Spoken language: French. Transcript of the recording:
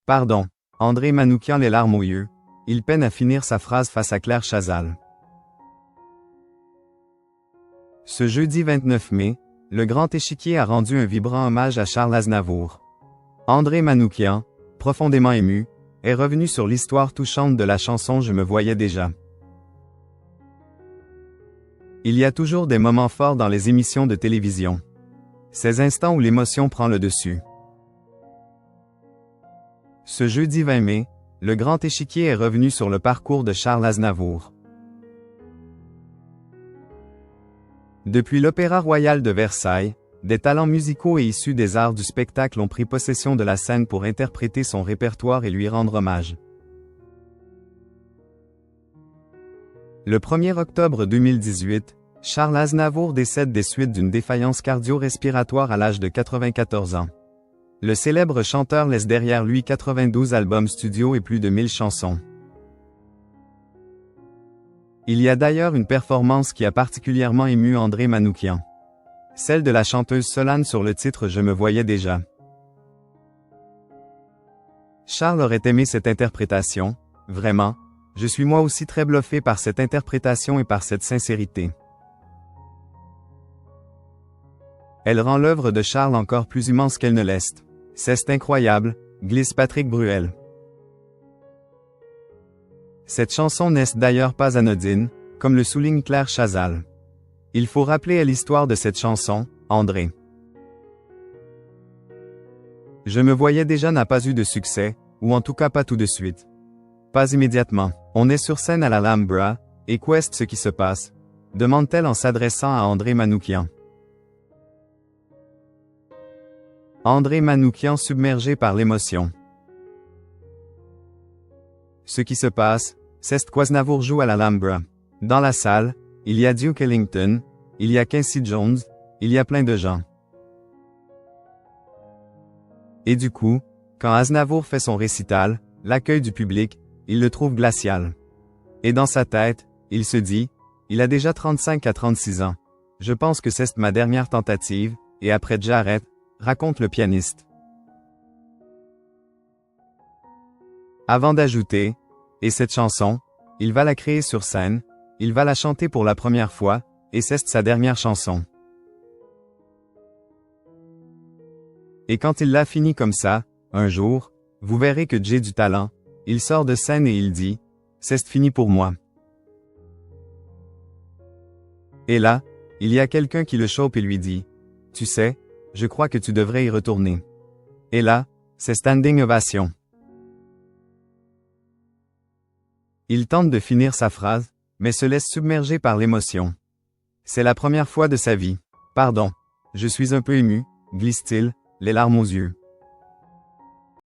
Pardon. André Manoukian les larmes aux yeux. Il peine à finir sa phrase face à Claire Chazal. Ce jeudi 29 mai, le Grand Échiquier a rendu un vibrant hommage à Charles Aznavour. André Manoukian, profondément ému, est revenu sur l'histoire touchante de la chanson « Je me voyais déjà ». Il y a toujours des moments forts dans les émissions de télévision. Ces instants où l'émotion prend le dessus. Ce jeudi 20 mai, le Grand Échiquier est revenu sur le parcours de Charles Aznavour. Depuis l'Opéra Royal de Versailles, des talents musicaux et issus des arts du spectacle ont pris possession de la scène pour interpréter son répertoire et lui rendre hommage. Le 1er octobre 2018, Charles Aznavour décède des suites d'une défaillance cardio-respiratoire à l'âge de 94 ans. Le célèbre chanteur laisse derrière lui 92 albums studio et plus de 1000 chansons. Il y a d'ailleurs une performance qui a particulièrement ému André Manoukian. Celle de la chanteuse Solane sur le titre « Je me voyais déjà ». Charles aurait aimé cette interprétation, vraiment, je suis moi aussi très bluffé par cette interprétation et par cette sincérité. Elle rend l'œuvre de Charles encore plus immense qu'elle ne l'est. C'est incroyable, glisse Patrick Bruel. Cette chanson n'est d'ailleurs pas anodine, comme le souligne Claire Chazal. Il faut rappeler à l'histoire de cette chanson, André. Je me voyais déjà n'a pas eu de succès, ou en tout cas pas tout de suite. Pas immédiatement. On est sur scène à l'Alhambra, et qu'est-ce ce qui se passe? Demande-t-elle en s'adressant à André Manoukian. André Manoukian submergé par l'émotion. Ce qui se passe, c'est qu'Aznavour joue à l'Alhambra. Dans la salle, il y a Duke Ellington, il y a Quincy Jones, il y a plein de gens. Et du coup, quand Aznavour fait son récital, l'accueil du public, il le trouve glacial. Et dans sa tête, il se dit, il a déjà 35 à 36 ans. Je pense que c'est ma dernière tentative, et après j'arrête, raconte le pianiste. Avant d'ajouter, et cette chanson, il va la créer sur scène, il va la chanter pour la première fois, et c'est sa dernière chanson. Et quand il l'a fini comme ça, un jour, vous verrez que j'ai du talent, il sort de scène et il dit, c'est fini pour moi. Et là, il y a quelqu'un qui le chope et lui dit, tu sais, je crois que tu devrais y retourner. Et là, c'est standing ovation. Il tente de finir sa phrase, mais se laisse submerger par l'émotion. C'est la première fois de sa vie. Pardon, je suis un peu ému, glisse-t-il, les larmes aux yeux.